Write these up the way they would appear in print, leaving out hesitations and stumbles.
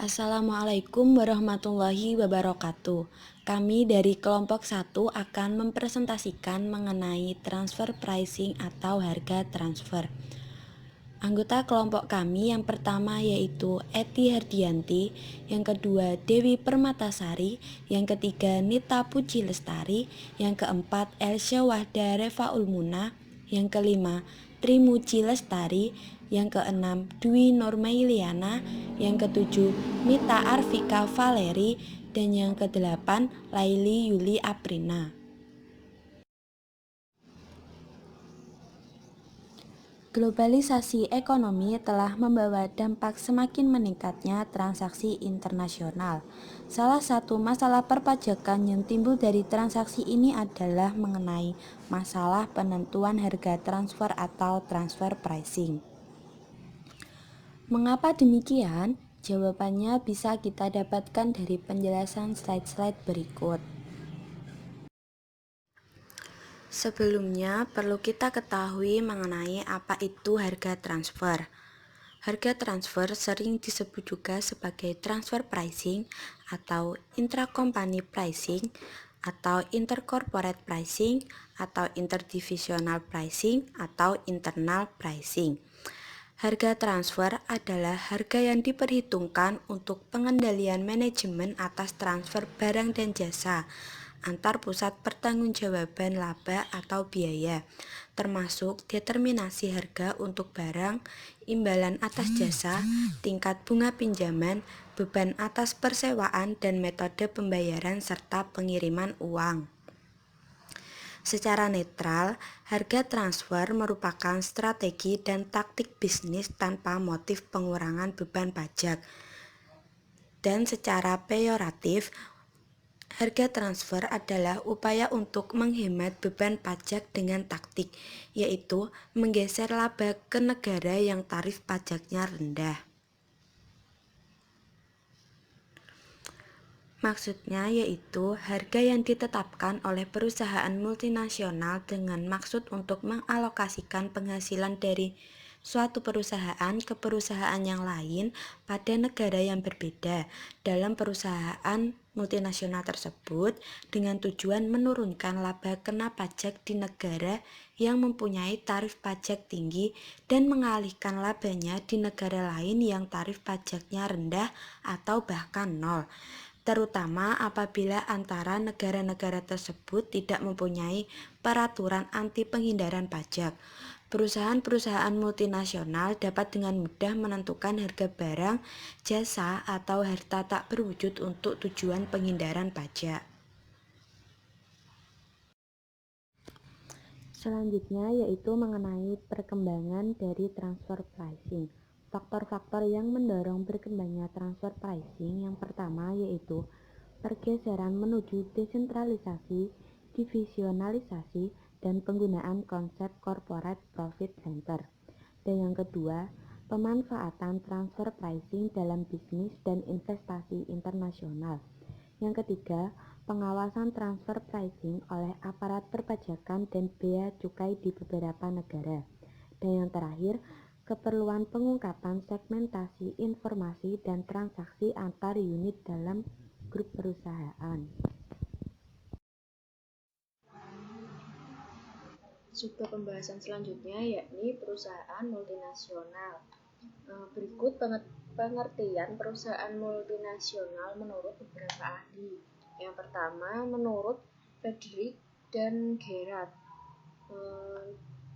Assalamualaikum warahmatullahi wabarakatuh. Kami dari kelompok 1 akan mempresentasikan mengenai transfer pricing atau harga transfer. Anggota kelompok kami yang pertama yaitu Eti Herdianti, yang kedua Dewi Permatasari, yang ketiga Nita Puji Lestari, yang keempat Elsya Wahda Refaul Muna, yang kelima Trimuji Lestari, yang keenam Dwi Normailiana, yang ketujuh Mita Arvika Valeri, dan yang kedelapan Laili Yuli Aprina. Globalisasi ekonomi telah membawa dampak semakin meningkatnya transaksi internasional. Salah satu masalah perpajakan yang timbul dari transaksi ini adalah mengenai masalah penentuan harga transfer atau transfer pricing. Mengapa demikian? Jawabannya bisa kita dapatkan dari penjelasan slide-slide berikut. Sebelumnya, perlu kita ketahui mengenai apa itu harga transfer. Harga transfer sering disebut juga sebagai transfer pricing atau intracompany pricing atau intercorporate pricing atau interdivisional pricing atau internal pricing. Harga transfer adalah harga yang diperhitungkan untuk pengendalian manajemen atas transfer barang dan jasa antar pusat pertanggungjawaban laba atau biaya, termasuk determinasi harga untuk barang, imbalan atas jasa, tingkat bunga pinjaman, beban atas persewaan, dan metode pembayaran serta pengiriman uang. Secara netral, harga transfer merupakan strategi dan taktik bisnis tanpa motif pengurangan beban pajak. Dan secara peyoratif, harga transfer adalah upaya untuk menghemat beban pajak dengan taktik, yaitu menggeser laba ke negara yang tarif pajaknya rendah. Maksudnya yaitu harga yang ditetapkan oleh perusahaan multinasional dengan maksud untuk mengalokasikan penghasilan dari suatu perusahaan ke perusahaan yang lain pada negara yang berbeda dalam perusahaan multinasional tersebut dengan tujuan menurunkan laba kena pajak di negara yang mempunyai tarif pajak tinggi dan mengalihkan labanya di negara lain yang tarif pajaknya rendah atau bahkan nol, terutama apabila antara negara-negara tersebut tidak mempunyai peraturan anti penghindaran pajak. Perusahaan-perusahaan multinasional dapat dengan mudah menentukan harga barang, jasa, atau harta tak berwujud untuk tujuan penghindaran pajak. Selanjutnya yaitu mengenai perkembangan dari transfer pricing. Faktor-faktor yang mendorong berkembangnya transfer pricing yang pertama yaitu pergeseran menuju desentralisasi, divisionalisasi, dan penggunaan konsep corporate profit center. Dan yang kedua, pemanfaatan transfer pricing dalam bisnis dan investasi internasional. Yang ketiga, pengawasan transfer pricing oleh aparat perpajakan dan bea cukai di beberapa negara. Dan yang terakhir, keperluan pengungkapan segmentasi informasi dan transaksi antar unit dalam grup perusahaan. Sub pembahasan selanjutnya yakni perusahaan multinasional. Berikut pengertian perusahaan multinasional menurut beberapa ahli. Yang pertama, menurut Frederick dan Gerard,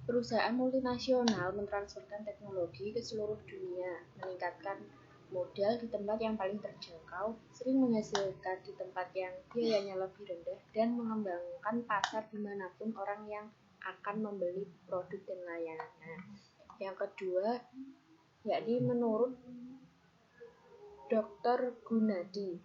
perusahaan multinasional mentransferkan teknologi ke seluruh dunia, meningkatkan modal di tempat yang paling terjangkau, sering menghasilkan di tempat yang biayanya lebih rendah, dan mengembangkan pasar dimanapun orang yang akan membeli produk dan layanannya. Yang kedua, yakni menurut Dr. Gunadi,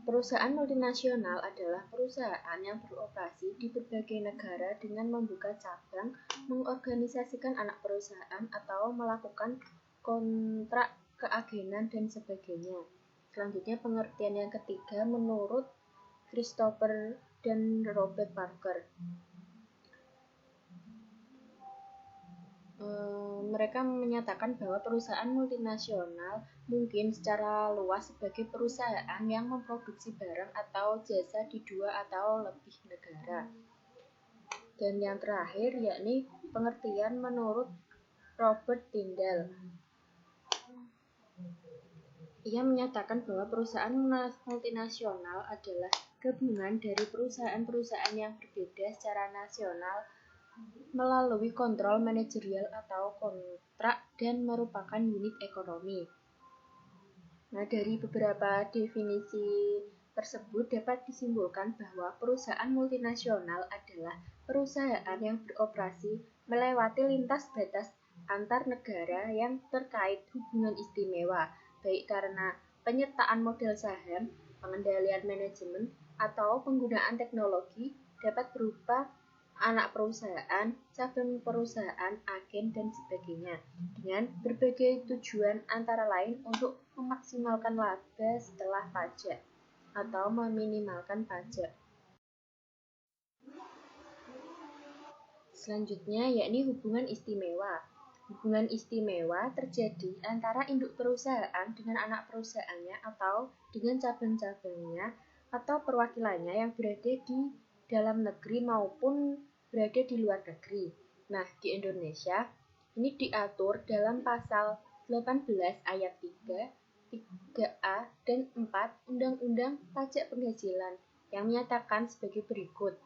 perusahaan multinasional adalah perusahaan yang beroperasi di berbagai negara dengan membuka cabang, mengorganisasikan anak perusahaan, atau melakukan kontrak keagenan dan sebagainya. Selanjutnya pengertian yang ketiga menurut Christopher dan Robert Parker. Mereka menyatakan bahwa perusahaan multinasional mungkin secara luas sebagai perusahaan yang memproduksi barang atau jasa di 2 atau lebih negara. Dan yang terakhir yakni pengertian menurut Robert Tyndall. Ia menyatakan bahwa perusahaan multinasional adalah gabungan dari perusahaan-perusahaan yang berbeda secara nasional melalui kontrol manajerial atau kontrak dan merupakan unit ekonomi. Nah, dari beberapa definisi tersebut dapat disimpulkan bahwa perusahaan multinasional adalah perusahaan yang beroperasi melewati lintas batas antar negara yang terkait hubungan istimewa, baik karena penyertaan modal saham, pengendalian manajemen, atau penggunaan teknologi dapat berupa anak perusahaan, cabang perusahaan, agen, dan sebagainya, dengan berbagai tujuan antara lain untuk memaksimalkan laba setelah pajak atau meminimalkan pajak. Selanjutnya yakni hubungan istimewa. Hubungan istimewa terjadi antara induk perusahaan dengan anak perusahaannya atau dengan cabang-cabangnya atau perwakilannya yang berada di dalam negeri maupun berada di luar negeri. Nah, di Indonesia ini diatur dalam pasal 18 ayat 3, 3A, dan 4 Undang-Undang Pajak Penghasilan yang menyatakan sebagai berikut.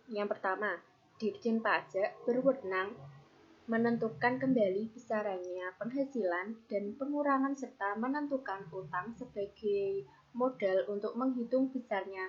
Yang pertama, Dirjen Pajak berwenang menentukan kembali besarannya penghasilan dan pengurangan serta menentukan utang sebagai modal untuk menghitung besarnya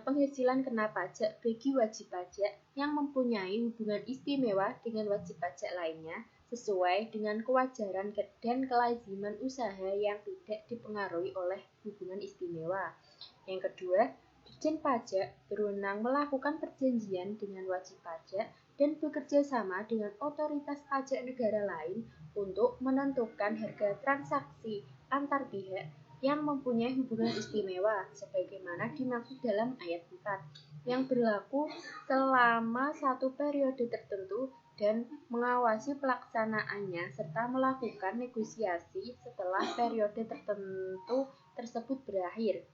penghasilan kena pajak bagi wajib pajak yang mempunyai hubungan istimewa dengan wajib pajak lainnya sesuai dengan kewajaran dan kelaziman usaha yang tidak dipengaruhi oleh hubungan istimewa. Yang kedua, Dirjen Pajak berwenang melakukan perjanjian dengan wajib pajak dan bekerja sama dengan otoritas pajak negara lain untuk menentukan harga transaksi antar pihak yang mempunyai hubungan istimewa sebagaimana dimaksud dalam ayat 4 yang berlaku selama satu periode tertentu dan mengawasi pelaksanaannya serta melakukan negosiasi setelah periode tertentu tersebut berakhir.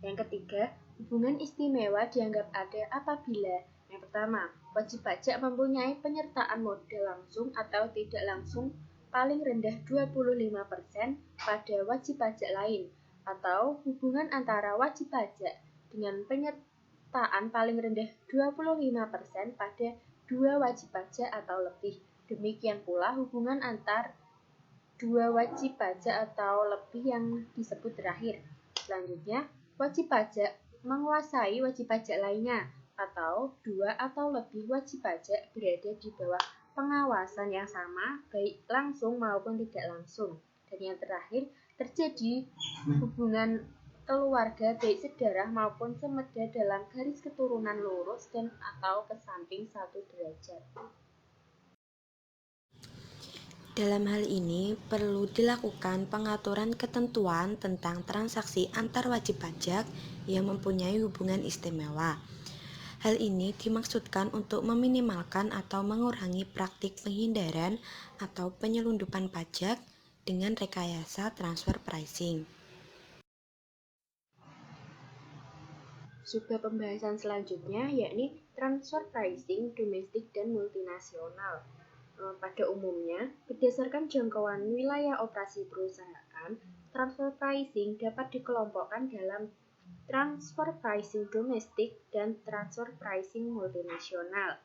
Yang ketiga, hubungan istimewa dianggap ada apabila yang pertama, wajib pajak mempunyai penyertaan modal langsung atau tidak langsung paling rendah 25% pada wajib pajak lain, atau hubungan antara wajib pajak dengan penyertaan paling rendah 25% pada dua wajib pajak atau lebih. Demikian pula hubungan antar dua wajib pajak atau lebih yang disebut terakhir. Selanjutnya, wajib pajak menguasai wajib pajak lainnya, atau dua atau lebih wajib pajak berada di bawah pengawasan yang sama, baik langsung maupun tidak langsung. Dan yang terakhir, terjadi hubungan keluarga baik sedarah maupun semeda dalam garis keturunan lurus dan atau ke samping 1 derajat. Dalam hal ini, perlu dilakukan pengaturan ketentuan tentang transaksi antar wajib pajak yang mempunyai hubungan istimewa. Hal ini dimaksudkan untuk meminimalkan atau mengurangi praktik penghindaran atau penyelundupan pajak dengan rekayasa transfer pricing. Juga pembahasan selanjutnya yakni transfer pricing domestik dan multinasional. Pada umumnya, berdasarkan jangkauan wilayah operasi perusahaan, transfer pricing dapat dikelompokkan dalam transfer pricing domestik dan transfer pricing multinasional.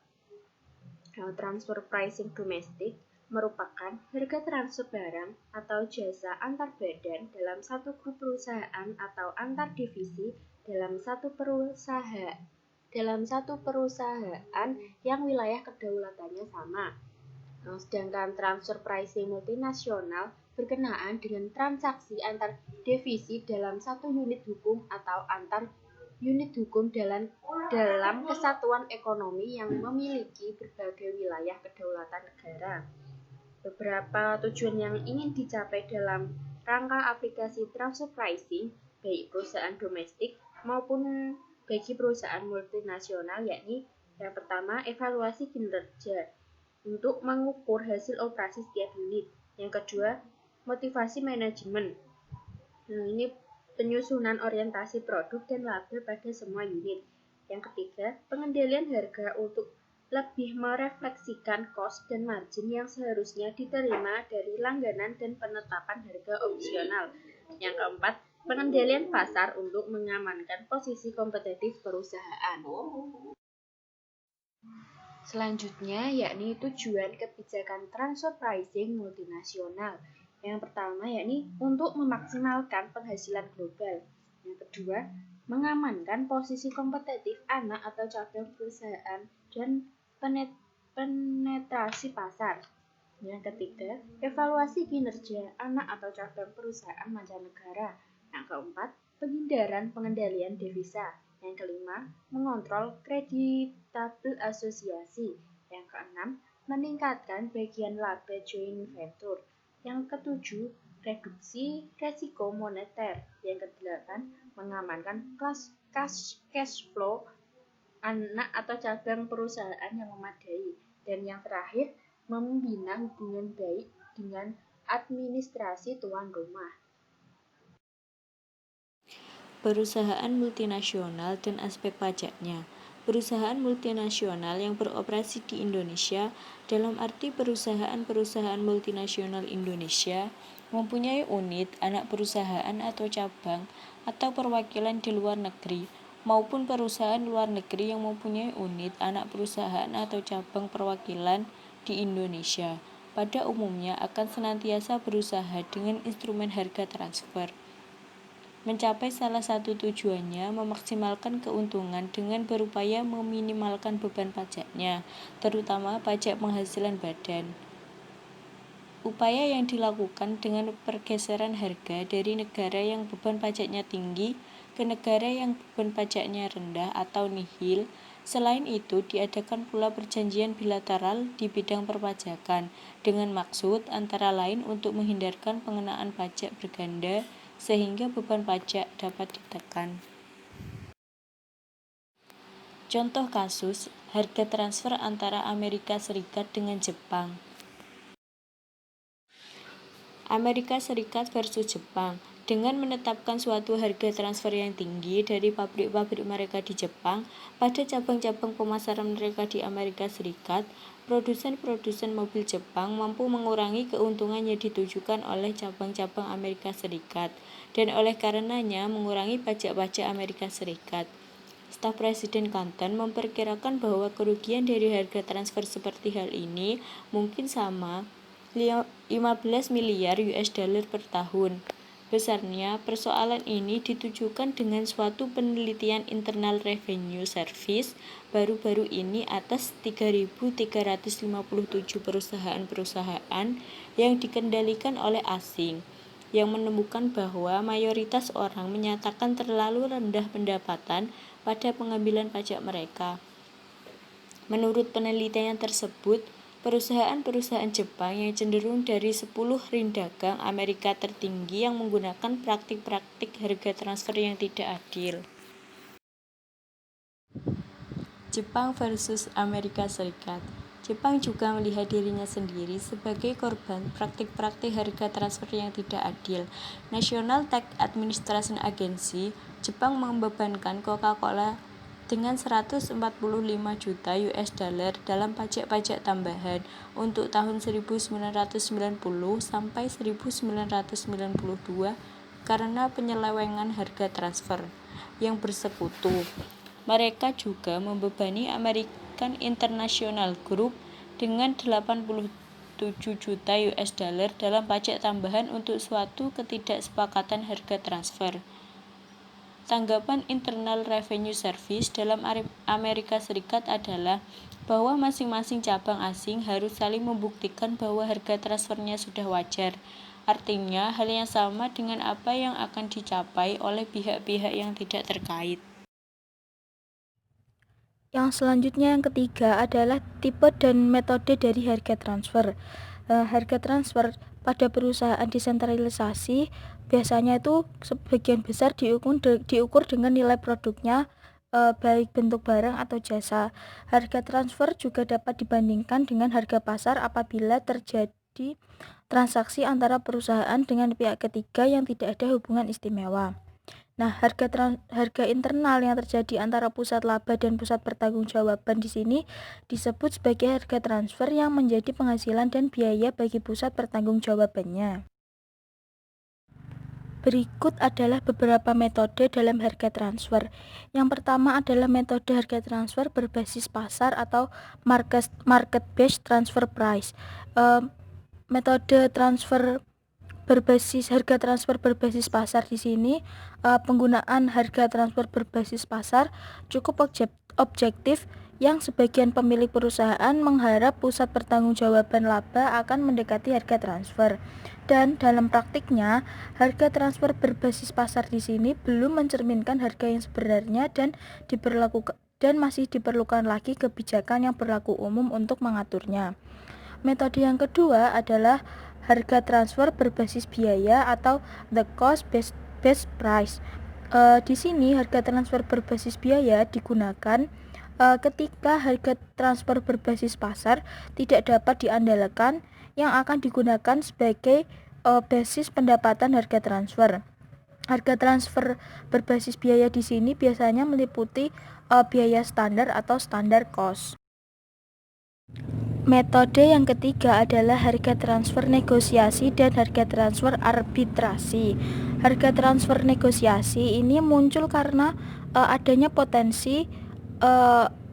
Transfer pricing domestik merupakan harga transfer barang atau jasa antar badan dalam satu grup perusahaan atau antar divisi dalam satu perusahaan yang wilayah kedaulatannya sama. Sedangkan transfer pricing multinasional berkenaan dengan transaksi antar divisi dalam satu unit hukum atau antar unit hukum dalam kesatuan ekonomi yang memiliki berbagai wilayah kedaulatan negara. Beberapa tujuan yang ingin dicapai dalam rangka aplikasi transfer pricing baik perusahaan domestik maupun bagi perusahaan multinasional yakni Yang pertama, evaluasi kinerja untuk mengukur hasil operasi setiap unit. Yang kedua, motivasi manajemen. Ini penyusunan orientasi produk dan laba pada semua unit. Yang ketiga, pengendalian harga untuk lebih merefleksikan cost dan margin yang seharusnya diterima dari langganan dan penetapan harga opsional. Yang keempat, pengendalian pasar untuk mengamankan posisi kompetitif perusahaan. Selanjutnya, yakni tujuan kebijakan transfer pricing multinasional. Yang pertama, yakni untuk memaksimalkan penghasilan global. Yang kedua, mengamankan posisi kompetitif anak atau cabang perusahaan dan penetrasi pasar. Yang ketiga, evaluasi kinerja anak atau cabang perusahaan mancanegara. Yang keempat, penghindaran pengendalian devisa. Yang kelima, mengontrol kreditabel asosiasi. Yang keenam, meningkatkan bagian laba joint venture. Yang ketujuh, reduksi resiko moneter. Yang kedelapan, mengamankan cash flow anak atau cabang perusahaan yang memadai. Dan yang terakhir, membina hubungan baik dengan administrasi tuan rumah. Perusahaan multinasional dan aspek pajaknya. Perusahaan multinasional yang beroperasi di Indonesia, dalam arti perusahaan-perusahaan multinasional Indonesia, mempunyai unit, anak perusahaan atau cabang, atau perwakilan di luar negeri, maupun perusahaan luar negeri yang mempunyai unit, anak perusahaan atau cabang perwakilan di Indonesia, pada umumnya akan senantiasa berusaha dengan instrumen harga transfer. Mencapai salah satu tujuannya memaksimalkan keuntungan dengan berupaya meminimalkan beban pajaknya, terutama pajak penghasilan badan. Upaya yang dilakukan dengan pergeseran harga dari negara yang beban pajaknya tinggi ke negara yang beban pajaknya rendah atau nihil. Selain itu, diadakan pula perjanjian bilateral di bidang perpajakan dengan maksud antara lain untuk menghindarkan pengenaan pajak berganda sehingga beban pajak dapat ditekan. Contoh kasus, harga transfer antara Amerika Serikat dengan Jepang. Amerika Serikat versus Jepang. Dengan menetapkan suatu harga transfer yang tinggi dari pabrik-pabrik mereka di Jepang pada cabang-cabang pemasaran mereka di Amerika Serikat, produsen-produsen mobil Jepang mampu mengurangi keuntungan yang ditujukan oleh cabang-cabang Amerika Serikat dan oleh karenanya mengurangi pajak-pajak Amerika Serikat. Staf Presiden Clinton memperkirakan bahwa kerugian dari harga transfer seperti hal ini mungkin sama 15 miliar US dollar per tahun. Besarnya persoalan ini ditujukan dengan suatu penelitian Internal Revenue Service baru-baru ini atas 3.357 perusahaan-perusahaan yang dikendalikan oleh asing, yang menemukan bahwa mayoritas orang menyatakan terlalu rendah pendapatan pada pengambilan pajak mereka. Menurut penelitian tersebut, perusahaan-perusahaan Jepang yang cenderung dari 10 ring dagang Amerika tertinggi yang menggunakan praktik-praktik harga transfer yang tidak adil. Jepang versus Amerika Serikat. Jepang juga melihat dirinya sendiri sebagai korban praktik-praktik harga transfer yang tidak adil. National Tax Administration Agency, Jepang membebankan Coca-Cola dengan 145 juta US dollar dalam pajak-pajak tambahan untuk tahun 1990 sampai 1992 karena penyelewengan harga transfer yang bersekutu. Mereka juga membebani American International Group dengan 87 juta US dollar dalam pajak tambahan untuk suatu ketidaksepakatan harga transfer. Tanggapan Internal Revenue Service dalam Amerika Serikat adalah bahwa masing-masing cabang asing harus saling membuktikan bahwa harga transfernya sudah wajar. Artinya, hal yang sama dengan apa yang akan dicapai oleh pihak-pihak yang tidak terkait. Yang selanjutnya yang ketiga adalah tipe dan metode dari harga transfer. Harga transfer pada perusahaan desentralisasi biasanya itu sebagian besar diukur dengan nilai produknya baik bentuk barang atau jasa. Harga transfer juga dapat dibandingkan dengan harga pasar apabila terjadi transaksi antara perusahaan dengan pihak ketiga yang tidak ada hubungan istimewa. Nah, harga internal yang terjadi antara pusat laba dan pusat pertanggungjawaban di sini disebut sebagai harga transfer yang menjadi penghasilan dan biaya bagi pusat pertanggungjawabannya. Berikut adalah beberapa metode dalam harga transfer. Yang pertama adalah metode harga transfer berbasis pasar atau market-based transfer price. Metode transfer harga transfer berbasis pasar di sini, penggunaan harga transfer berbasis pasar cukup objektif yang sebagian pemilik perusahaan mengharap pusat pertanggungjawaban laba akan mendekati harga transfer. Dan dalam praktiknya, harga transfer berbasis pasar di sini belum mencerminkan harga yang sebenarnya dan masih diperlukan lagi kebijakan yang berlaku umum untuk mengaturnya. Metode yang kedua adalah harga transfer berbasis biaya atau the cost based price. Di sini harga transfer berbasis biaya digunakan ketika harga transfer berbasis pasar tidak dapat diandalkan yang akan digunakan sebagai basis pendapatan harga transfer. Harga transfer berbasis biaya di sini biasanya meliputi biaya standar atau standar cost. Metode yang ketiga adalah harga transfer negosiasi dan harga transfer arbitrasi. Harga transfer negosiasi ini muncul karena adanya potensi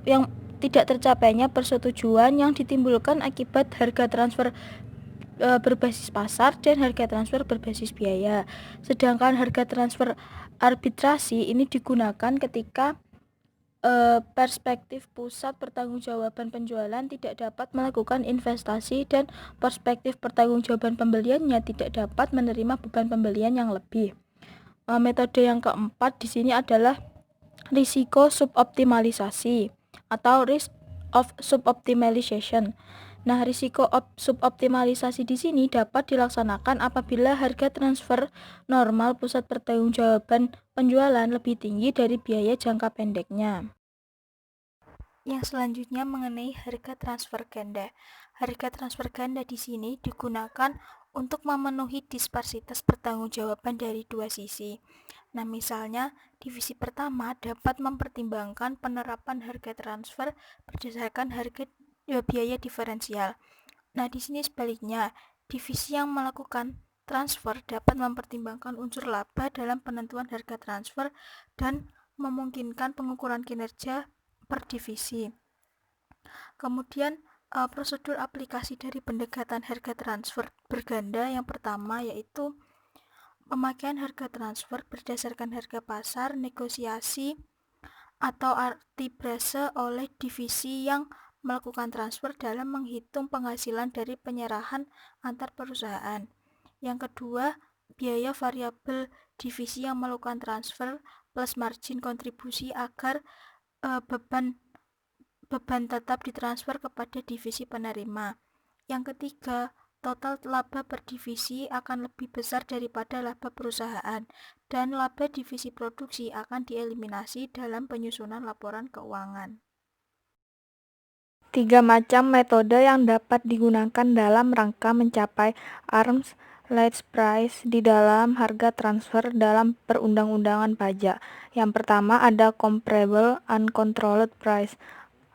yang tidak tercapainya persetujuan yang ditimbulkan akibat harga transfer berbasis pasar dan harga transfer berbasis biaya. Sedangkan harga transfer arbitrasi ini digunakan ketika perspektif pusat pertanggungjawaban penjualan tidak dapat melakukan investasi dan perspektif pertanggungjawaban pembeliannya tidak dapat menerima beban pembelian yang lebih. Metode yang keempat di sini adalah risiko suboptimalisasi atau risk of suboptimalization. Nah, risiko suboptimalisasi di sini dapat dilaksanakan apabila harga transfer normal pusat pertanggungjawaban penjualan lebih tinggi dari biaya jangka pendeknya. Yang selanjutnya mengenai harga transfer ganda. Harga transfer ganda di sini digunakan untuk memenuhi disparsitas pertanggungjawaban dari dua sisi. Nah, misalnya divisi pertama dapat mempertimbangkan penerapan harga transfer berdasarkan harga biaya diferensial. Nah, di sini sebaliknya, divisi yang melakukan transfer dapat mempertimbangkan unsur laba dalam penentuan harga transfer dan memungkinkan pengukuran kinerja per divisi. Kemudian prosedur aplikasi dari pendekatan harga transfer berganda yang pertama yaitu pemakaian harga transfer berdasarkan harga pasar, negosiasi atau arbitrase oleh divisi yang melakukan transfer dalam menghitung penghasilan dari penyerahan antar perusahaan. Yang kedua, biaya variabel divisi yang melakukan transfer plus margin kontribusi agar beban tetap ditransfer kepada divisi penerima. Yang ketiga, total laba per divisi akan lebih besar daripada laba perusahaan dan laba divisi produksi akan dieliminasi dalam penyusunan laporan keuangan. 3 macam metode yang dapat digunakan dalam rangka mencapai arm's length price di dalam harga transfer dalam perundang-undangan pajak. Yang pertama ada comparable uncontrolled price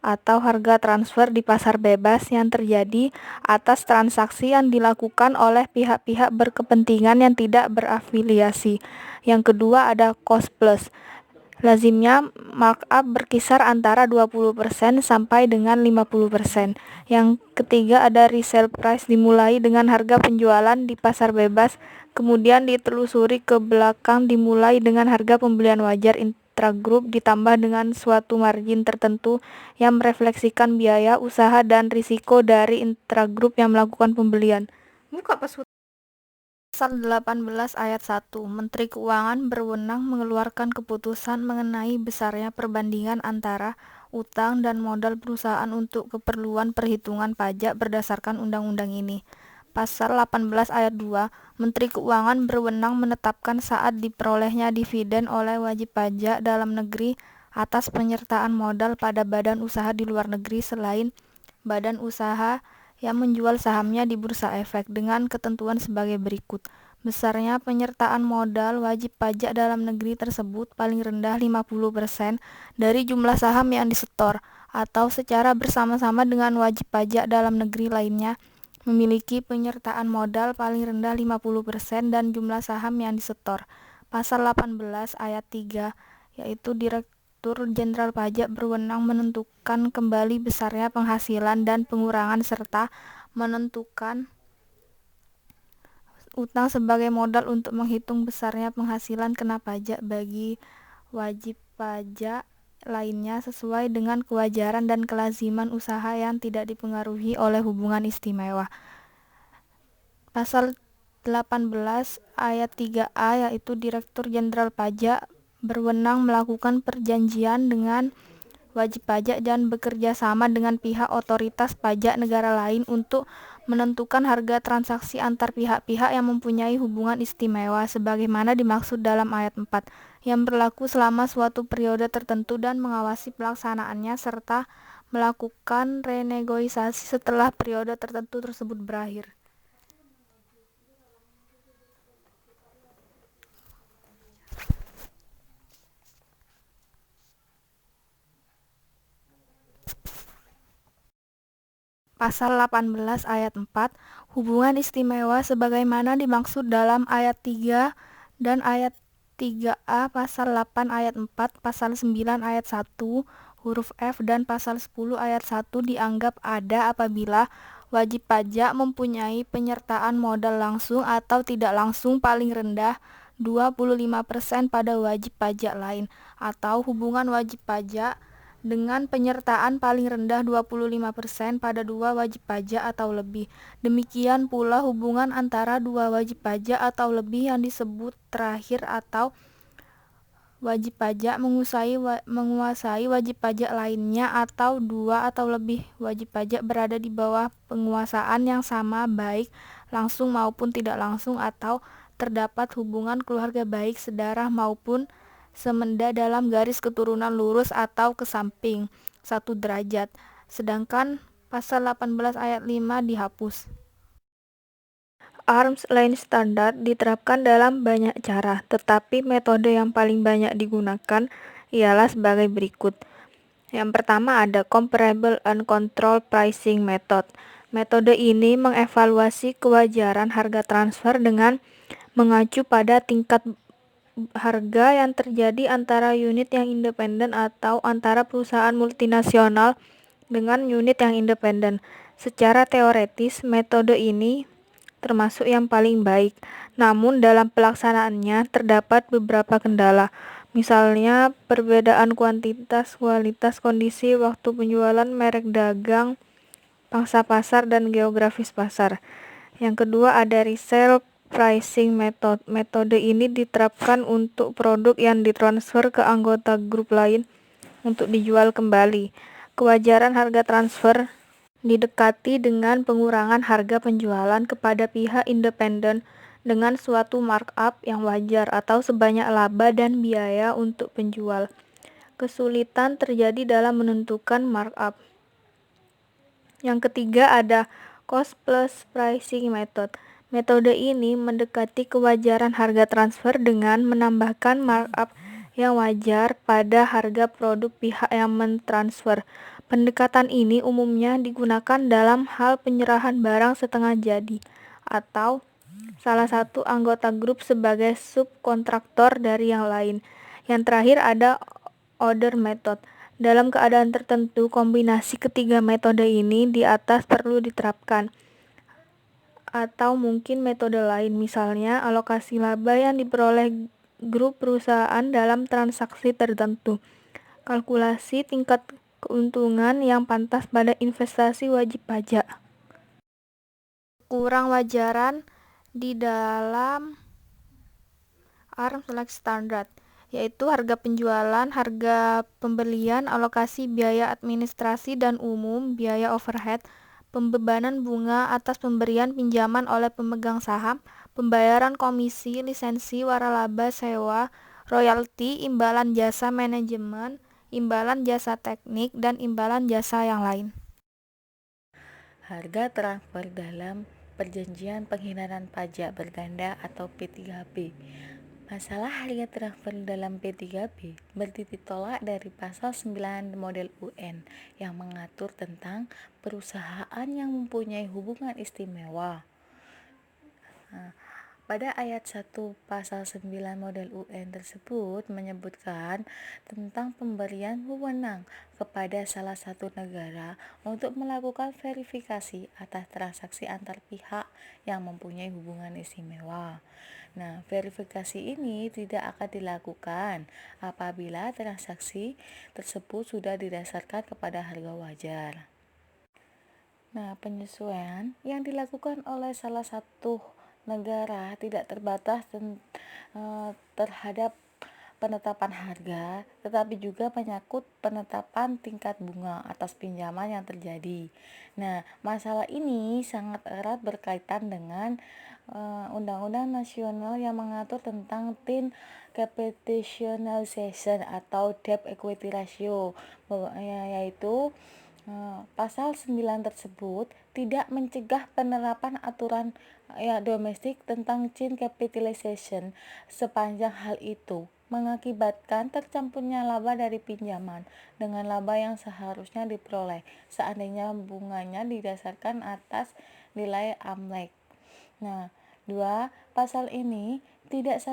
atau harga transfer di pasar bebas yang terjadi atas transaksi yang dilakukan oleh pihak-pihak berkepentingan yang tidak berafiliasi. Yang kedua ada cost plus. Lazimnya markup berkisar antara 20% sampai dengan 50%. Yang ketiga ada resale price dimulai dengan harga penjualan di pasar bebas, kemudian ditelusuri ke belakang dimulai dengan harga pembelian wajar intragroup ditambah dengan suatu margin tertentu yang merefleksikan biaya, usaha, dan risiko dari intragroup yang melakukan pembelian. Pasal 18 ayat 1, Menteri Keuangan berwenang mengeluarkan keputusan mengenai besarnya perbandingan antara utang dan modal perusahaan untuk keperluan perhitungan pajak berdasarkan undang-undang ini. Pasal 18 ayat 2, Menteri Keuangan berwenang menetapkan saat diperolehnya dividen oleh wajib pajak dalam negeri atas penyertaan modal pada badan usaha di luar negeri selain badan usaha yang menjual sahamnya di Bursa Efek dengan ketentuan sebagai berikut. Besarnya penyertaan modal wajib pajak dalam negeri tersebut paling rendah 50% dari jumlah saham yang disetor atau secara bersama-sama dengan wajib pajak dalam negeri lainnya memiliki penyertaan modal paling rendah 50% dan jumlah saham yang disetor. Pasal 18 ayat 3 yaitu Direktur Jenderal Pajak berwenang menentukan kembali besarnya penghasilan dan pengurangan serta menentukan utang sebagai modal untuk menghitung besarnya penghasilan kena pajak bagi wajib pajak lainnya sesuai dengan kewajaran dan kelaziman usaha yang tidak dipengaruhi oleh hubungan istimewa. Pasal 18 ayat 3A yaitu Direktur Jenderal Pajak berwenang melakukan perjanjian dengan wajib pajak dan bekerja sama dengan pihak otoritas pajak negara lain untuk menentukan harga transaksi antar pihak-pihak yang mempunyai hubungan istimewa sebagaimana dimaksud dalam ayat 4 yang berlaku selama suatu periode tertentu dan mengawasi pelaksanaannya serta melakukan renegosiasi setelah periode tertentu tersebut berakhir. Pasal 18 ayat 4, hubungan istimewa sebagaimana dimaksud dalam ayat 3 dan ayat 3A pasal 8 ayat 4, pasal 9 ayat 1, huruf F dan pasal 10 ayat 1 dianggap ada apabila wajib pajak mempunyai penyertaan modal langsung atau tidak langsung paling rendah 25% pada wajib pajak lain atau hubungan wajib pajak dengan penyertaan paling rendah 25% pada dua wajib pajak atau lebih. Demikian pula hubungan antara dua wajib pajak atau lebih yang disebut terakhir atau wajib pajak menguasai wajib pajak lainnya atau dua atau lebih wajib pajak berada di bawah penguasaan yang sama baik langsung maupun tidak langsung atau terdapat hubungan keluarga baik sedarah maupun semenda dalam garis keturunan lurus atau ke samping 1 derajat. Sedangkan pasal 18 ayat 5 dihapus. Arm's length standard diterapkan dalam banyak cara, tetapi metode yang paling banyak digunakan ialah sebagai berikut. Yang pertama ada comparable and control pricing method. Metode ini mengevaluasi kewajaran harga transfer dengan mengacu pada tingkat harga yang terjadi antara unit yang independen atau antara perusahaan multinasional dengan unit yang independen. Secara teoretis, metode ini termasuk yang paling baik. Namun dalam pelaksanaannya terdapat beberapa kendala. Misalnya perbedaan kuantitas, kualitas, kondisi, waktu penjualan, merek dagang, pangsa pasar, dan geografis pasar. Yang kedua ada resale pricing method. Metode ini diterapkan untuk produk yang ditransfer ke anggota grup lain untuk dijual kembali. Kewajaran harga transfer didekati dengan pengurangan harga penjualan kepada pihak independen dengan suatu markup yang wajar atau sebanyak laba dan biaya untuk penjual. Kesulitan terjadi dalam menentukan markup. Yang ketiga ada cost plus pricing method. Metode ini mendekati kewajaran harga transfer dengan menambahkan markup yang wajar pada harga produk pihak yang mentransfer. Pendekatan ini umumnya digunakan dalam hal penyerahan barang setengah jadi atau salah satu anggota grup sebagai subkontraktor dari yang lain. Yang terakhir ada order method. Dalam keadaan tertentu, kombinasi ketiga metode ini di atas perlu diterapkan. Atau mungkin metode lain, misalnya alokasi laba yang diperoleh grup perusahaan dalam transaksi tertentu. Kalkulasi tingkat keuntungan yang pantas pada investasi wajib pajak. Kurang wajaran di dalam arm's length standard, yaitu harga penjualan, harga pembelian, alokasi biaya administrasi dan umum, biaya overhead, pembebanan bunga atas pemberian pinjaman oleh pemegang saham, pembayaran komisi, lisensi, waralaba, sewa, royalti, imbalan jasa manajemen, imbalan jasa teknik, dan imbalan jasa yang lain. Harga transfer dalam perjanjian penghindaran pajak berganda atau P3B. Masalah harga transfer dalam P3B berdititik tolak dari pasal 9 model UN yang mengatur tentang perusahaan yang mempunyai hubungan istimewa. Pada ayat 1 pasal 9 model UN tersebut menyebutkan tentang pemberian wewenang kepada salah satu negara untuk melakukan verifikasi atas transaksi antar pihak yang mempunyai hubungan istimewa. Nah, verifikasi ini tidak akan dilakukan apabila transaksi tersebut sudah didasarkan kepada harga wajar. Nah, penyesuaian yang dilakukan oleh salah satu negara tidak terbatas terhadap penetapan harga, tetapi juga menyangkut penetapan tingkat bunga atas pinjaman yang terjadi. Nah, masalah ini sangat erat berkaitan dengan Undang-Undang Nasional yang mengatur tentang Thin Capitalization atau Debt Equity Ratio, yaitu pasal 9 tersebut tidak mencegah penerapan aturan domestik tentang Thin Capitalization sepanjang hal itu mengakibatkan tercampurnya laba dari pinjaman dengan laba yang seharusnya diperoleh seandainya bunganya didasarkan atas nilai AMLEG. Nah, 2. Pasal ini tidak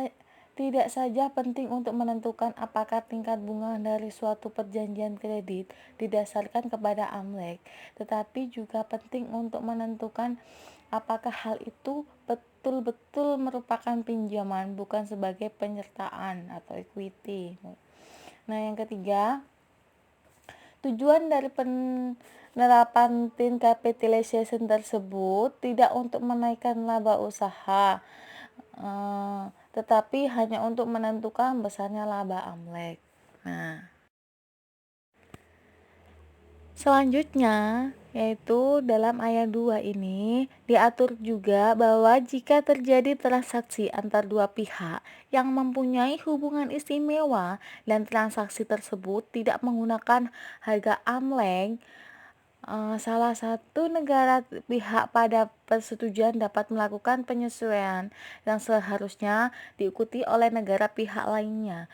saja penting untuk menentukan apakah tingkat bunga dari suatu perjanjian kredit didasarkan kepada AMLEG, tetapi juga penting untuk menentukan apakah hal itu betul-betul merupakan pinjaman bukan sebagai penyertaan atau equity. Nah, yang ketiga, tujuan dari penerapan Thin Capitalization tersebut tidak untuk menaikkan laba usaha, tetapi hanya untuk menentukan besarnya laba AMLEG. Nah, selanjutnya yaitu dalam ayat 2 ini diatur juga bahwa jika terjadi transaksi antar dua pihak yang mempunyai hubungan istimewa dan transaksi tersebut tidak menggunakan harga AMLEG, salah satu negara pihak pada persetujuan dapat melakukan penyesuaian yang seharusnya diikuti oleh negara pihak lainnya.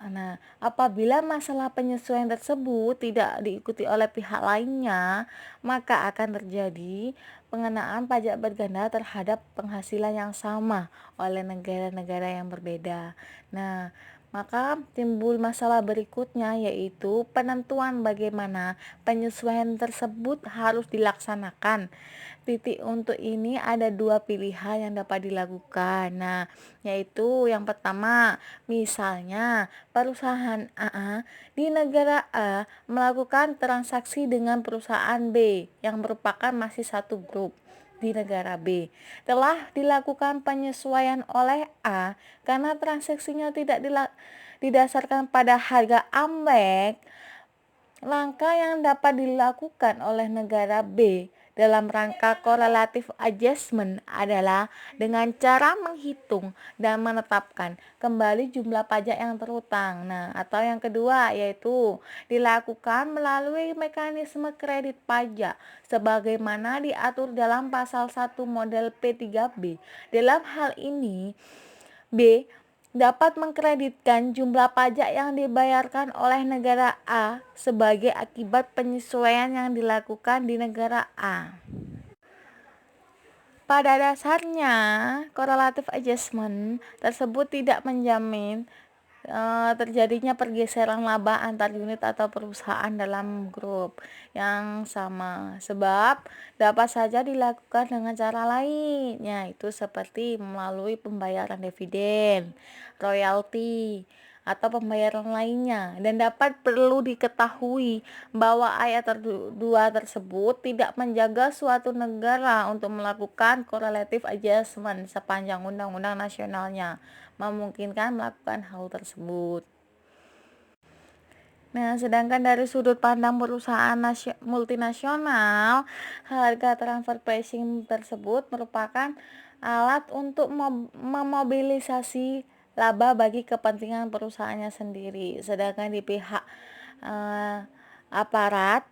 Nah, apabila masalah penyesuaian tersebut tidak diikuti oleh pihak lainnya, maka akan terjadi pengenaan pajak berganda terhadap penghasilan yang sama oleh negara-negara yang berbeda. Nah, maka timbul masalah berikutnya yaitu penentuan bagaimana penyesuaian tersebut harus dilaksanakan. Untuk ini ada dua pilihan yang dapat dilakukan. Nah, yaitu yang pertama, misalnya perusahaan A di negara A melakukan transaksi dengan perusahaan B yang merupakan masih satu grup di negara B. Telah dilakukan penyesuaian oleh A karena transaksinya tidak didasarkan pada harga AMLEG. Langkah yang dapat dilakukan oleh negara B dalam rangka correlative adjustment adalah dengan cara menghitung dan menetapkan kembali jumlah pajak yang terutang. Nah, atau yang kedua yaitu dilakukan melalui mekanisme kredit pajak sebagaimana diatur dalam pasal 1 model P3B. Dalam hal ini, B dapat mengkreditkan jumlah pajak yang dibayarkan oleh negara A sebagai akibat penyesuaian yang dilakukan di negara A. Pada dasarnya, correlative adjustment tersebut tidak menjamin terjadinya pergeseran laba antar unit atau perusahaan dalam grup yang sama, sebab dapat saja dilakukan dengan cara lain, yaitu seperti melalui pembayaran dividen, royalti, atau pembayaran lainnya. Dan perlu diketahui bahwa ayat 2 tersebut tidak menjaga suatu negara untuk melakukan correlative adjustment sepanjang undang-undang nasionalnya memungkinkan melakukan hal tersebut. Nah, sedangkan dari sudut pandang perusahaan multinasional, harga transfer pricing tersebut merupakan alat untuk memobilisasi laba bagi kepentingan perusahaannya sendiri. Sedangkan di pihak aparat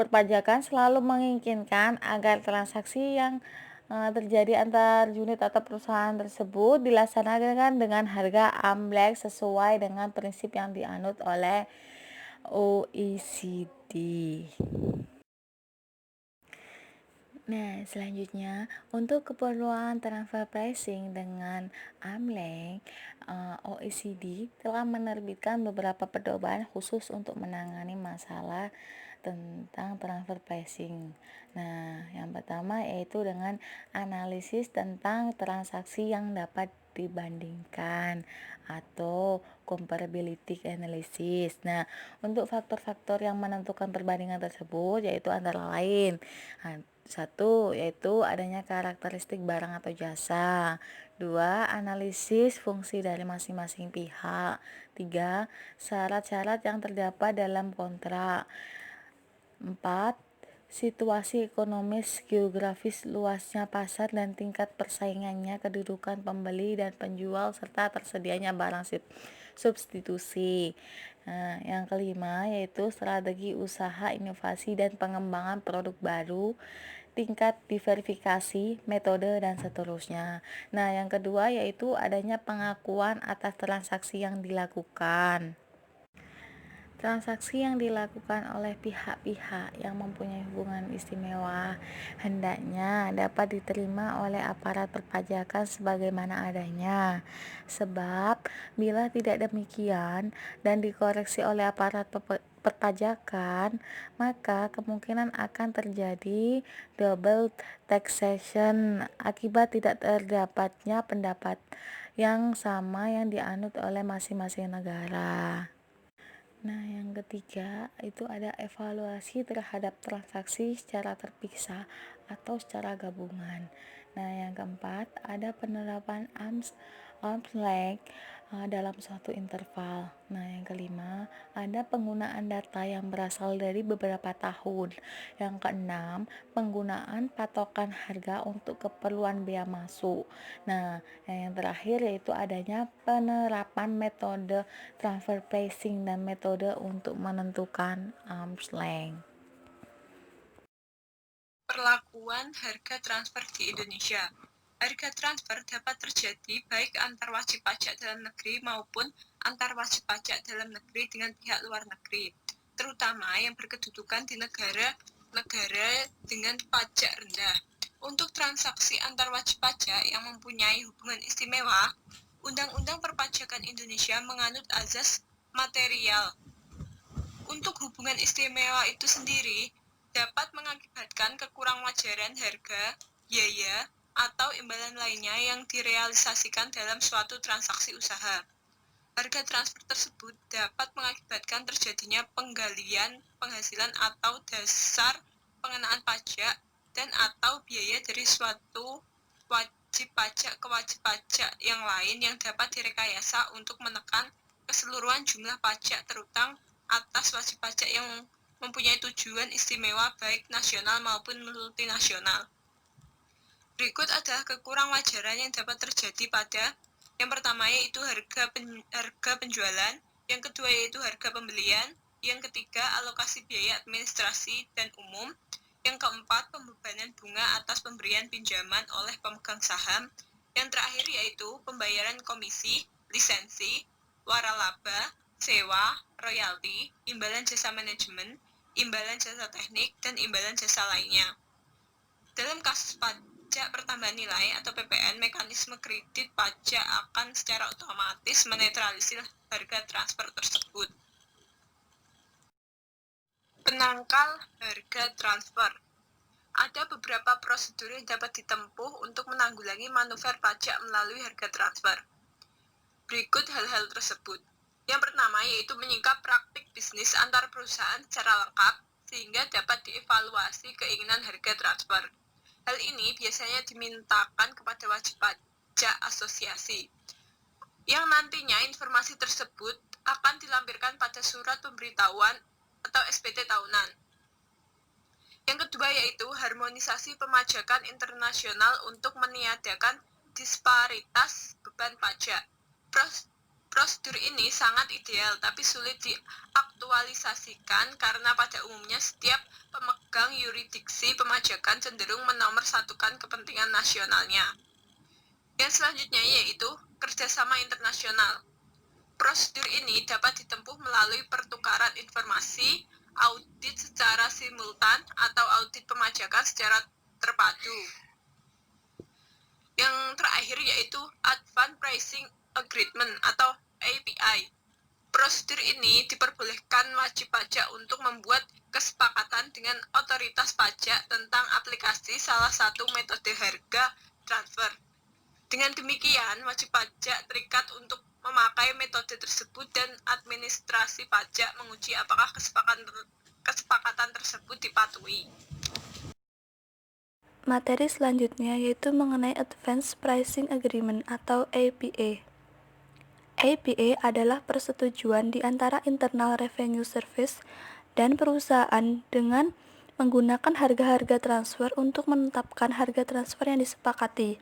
perpajakan selalu menginginkan agar transaksi yang terjadi antar unit atau perusahaan tersebut dilaksanakan dengan harga amblek sesuai dengan prinsip yang dianut oleh OECD. Nah, selanjutnya untuk keperluan transfer pricing dengan AMLEG, OECD telah menerbitkan beberapa pedoman khusus untuk menangani masalah tentang transfer pricing. Nah, yang pertama yaitu dengan analisis tentang transaksi yang dapat dibandingkan atau comparability analysis. Nah, untuk faktor-faktor yang menentukan perbandingan tersebut yaitu antara lain satu, yaitu adanya karakteristik barang atau jasa. Dua, analisis fungsi dari masing-masing pihak. Tiga, syarat-syarat yang terdapat dalam kontrak. Empat, situasi ekonomis, geografis, luasnya pasar dan tingkat persaingannya, kedudukan pembeli dan penjual, serta tersedianya barang substitusi. Nah, yang kelima yaitu strategi usaha, inovasi dan pengembangan produk baru, tingkat diverifikasi, metode, dan seterusnya. Nah, yang kedua yaitu adanya pengakuan atas transaksi yang dilakukan. Transaksi yang dilakukan oleh pihak-pihak yang mempunyai hubungan istimewa hendaknya dapat diterima oleh aparat perpajakan sebagaimana adanya. Sebab bila tidak demikian dan dikoreksi oleh aparat perpajakan, maka kemungkinan akan terjadi double taxation akibat tidak terdapatnya pendapat yang sama yang dianut oleh masing-masing negara. Nah, yang ketiga itu ada evaluasi terhadap transaksi secara terpisah atau secara gabungan. Nah, yang keempat ada penerapan arm's length dalam suatu interval. Nah, yang kelima ada penggunaan data yang berasal dari beberapa tahun. Yang keenam, penggunaan patokan harga untuk keperluan bea masuk. Nah, yang terakhir yaitu adanya penerapan metode transfer pricing dan metode untuk menentukan arm's length. Perlakuan harga transfer di Indonesia. Harga transfer dapat terjadi baik antar wajib pajak dalam negeri maupun antar wajib pajak dalam negeri dengan pihak luar negeri, terutama yang berkedudukan di negara dengan pajak rendah. Untuk transaksi antar wajib pajak yang mempunyai hubungan istimewa, Undang-Undang Perpajakan Indonesia menganut azas material. Untuk hubungan istimewa itu sendiri dapat mengakibatkan kekurangwajaran harga, biaya, atau imbalan lainnya yang direalisasikan dalam suatu transaksi usaha. Harga transfer tersebut dapat mengakibatkan terjadinya penggalian penghasilan atau dasar pengenaan pajak dan atau biaya dari suatu wajib pajak ke wajib pajak yang lain yang dapat direkayasa untuk menekan keseluruhan jumlah pajak terutang atas wajib pajak yang mempunyai tujuan istimewa baik nasional maupun multinasional. Berikut adalah kekurangwajaran yang dapat terjadi pada yang pertama yaitu harga penjualan, yang kedua yaitu harga pembelian, yang ketiga alokasi biaya administrasi dan umum, yang keempat pembebanan bunga atas pemberian pinjaman oleh pemegang saham, yang terakhir yaitu pembayaran komisi, lisensi, waralaba, sewa, royalti, imbalan jasa manajemen, imbalan jasa teknik, dan imbalan jasa lainnya. Dalam kasus pajak pertambahan nilai atau PPN, mekanisme kredit pajak akan secara otomatis menetralisir harga transfer tersebut. Penangkal harga transfer. Ada beberapa prosedur yang dapat ditempuh untuk menanggulangi manuver pajak melalui harga transfer. Berikut hal-hal tersebut. Yang pertama yaitu menyingkap praktik bisnis antar perusahaan secara lengkap sehingga dapat dievaluasi keinginan harga transfer. Hal ini biasanya dimintakan kepada wajib pajak asosiasi, yang nantinya informasi tersebut akan dilampirkan pada surat pemberitahuan atau SPT tahunan. Yang kedua yaitu harmonisasi pemajakan internasional untuk meniadakan disparitas beban pajak. Prosedur ini sangat ideal tapi sulit diaktualisasikan karena pada umumnya setiap pemegang yurisdiksi pemajakan cenderung menomorsatukan kepentingan nasionalnya. Yang selanjutnya yaitu kerjasama internasional. Prosedur ini dapat ditempuh melalui pertukaran informasi, audit secara simultan, atau audit pemajakan secara terpadu. Yang terakhir yaitu Advanced Pricing Agreement atau API. Prosedur ini diperbolehkan wajib pajak untuk membuat kesepakatan dengan otoritas pajak tentang aplikasi salah satu metode harga transfer. Dengan demikian, wajib pajak terikat untuk memakai metode tersebut dan administrasi pajak menguji apakah kesepakatan tersebut dipatuhi. Materi selanjutnya yaitu mengenai Advanced Pricing Agreement atau APA. APA adalah persetujuan di antara Internal Revenue Service dan perusahaan dengan menggunakan harga-harga transfer untuk menetapkan harga transfer yang disepakati.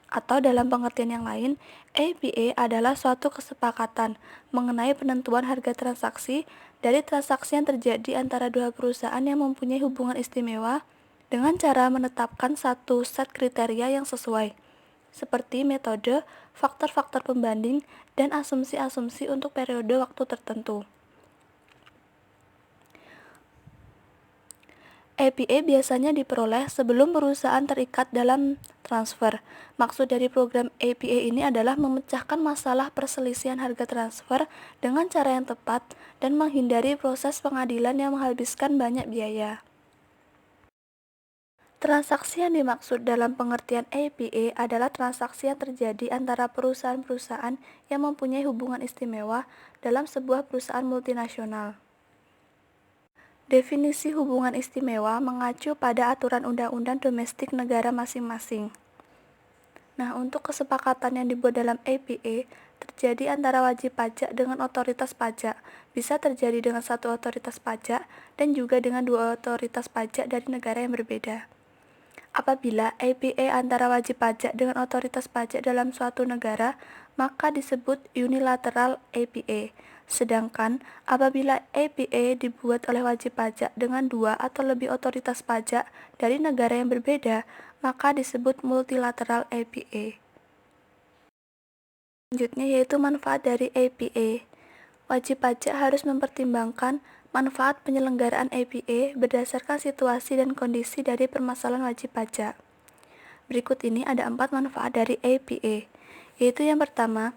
Atau dalam pengertian yang lain, APA adalah suatu kesepakatan mengenai penentuan harga transaksi dari transaksi yang terjadi antara dua perusahaan yang mempunyai hubungan istimewa dengan cara menetapkan satu set kriteria yang sesuai, seperti metode, faktor-faktor pembanding, dan asumsi-asumsi untuk periode waktu tertentu. APA biasanya diperoleh sebelum perusahaan terikat dalam transfer. Maksud dari program APA ini adalah memecahkan masalah perselisihan harga transfer dengan cara yang tepat dan menghindari proses pengadilan yang menghabiskan banyak biaya. Transaksi yang dimaksud dalam pengertian APA adalah transaksi yang terjadi antara perusahaan-perusahaan yang mempunyai hubungan istimewa dalam sebuah perusahaan multinasional. Definisi hubungan istimewa mengacu pada aturan undang-undang domestik negara masing-masing. Nah, untuk kesepakatan yang dibuat dalam APA terjadi antara wajib pajak dengan otoritas pajak, bisa terjadi dengan satu otoritas pajak dan juga dengan dua otoritas pajak dari negara yang berbeda. Apabila APA antara wajib pajak dengan otoritas pajak dalam suatu negara, maka disebut unilateral APA. Sedangkan apabila APA dibuat oleh wajib pajak dengan dua atau lebih otoritas pajak dari negara yang berbeda, maka disebut multilateral APA. Selanjutnya yaitu manfaat dari APA. Wajib pajak harus mempertimbangkan manfaat penyelenggaraan APA berdasarkan situasi dan kondisi dari permasalahan wajib pajak. Berikut ini ada 4 manfaat dari APA, yaitu yang pertama,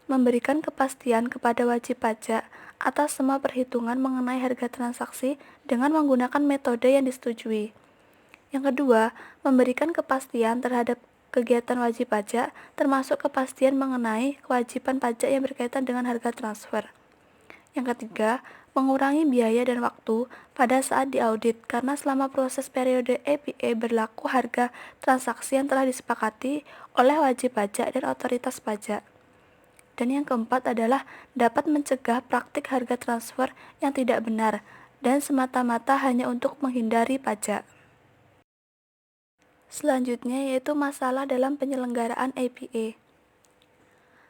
memberikan kepastian kepada wajib pajak atas semua perhitungan mengenai harga transaksi dengan menggunakan metode yang disetujui. Yang kedua, memberikan kepastian terhadap kegiatan wajib pajak, termasuk kepastian mengenai kewajiban pajak yang berkaitan dengan harga transfer. Yang ketiga, mengurangi biaya dan waktu pada saat diaudit karena selama proses periode APA berlaku harga transaksi yang telah disepakati oleh wajib pajak dan otoritas pajak. Dan yang keempat adalah dapat mencegah praktik harga transfer yang tidak benar dan semata-mata hanya untuk menghindari pajak. Selanjutnya yaitu masalah dalam penyelenggaraan APA.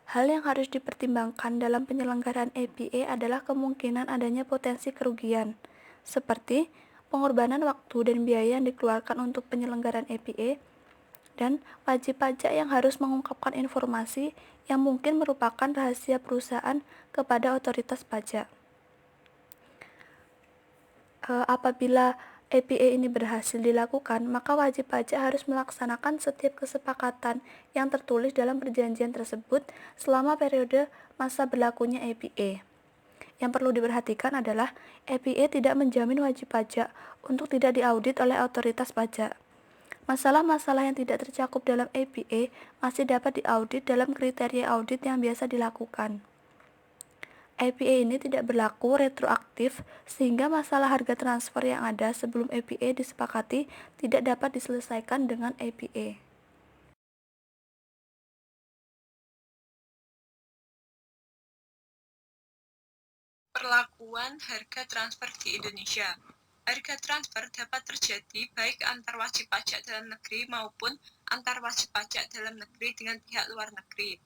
Hal yang harus dipertimbangkan dalam penyelenggaraan APA adalah kemungkinan adanya potensi kerugian, seperti pengorbanan waktu dan biaya yang dikeluarkan untuk penyelenggaraan APA, dan wajib pajak yang harus mengungkapkan informasi yang mungkin merupakan rahasia perusahaan kepada otoritas pajak. Apabila APA ini berhasil dilakukan, maka wajib pajak harus melaksanakan setiap kesepakatan yang tertulis dalam perjanjian tersebut selama periode masa berlakunya APA. Yang perlu diperhatikan adalah APA tidak menjamin wajib pajak untuk tidak diaudit oleh otoritas pajak. Masalah-masalah yang tidak tercakup dalam APA masih dapat diaudit dalam kriteria audit yang biasa dilakukan. APA ini tidak berlaku retroaktif sehingga masalah harga transfer yang ada sebelum APA disepakati tidak dapat diselesaikan dengan APA. Perlakuan harga transfer di Indonesia. Harga transfer dapat terjadi baik antar wajib pajak dalam negeri maupun antar wajib pajak dalam negeri dengan pihak luar negeri.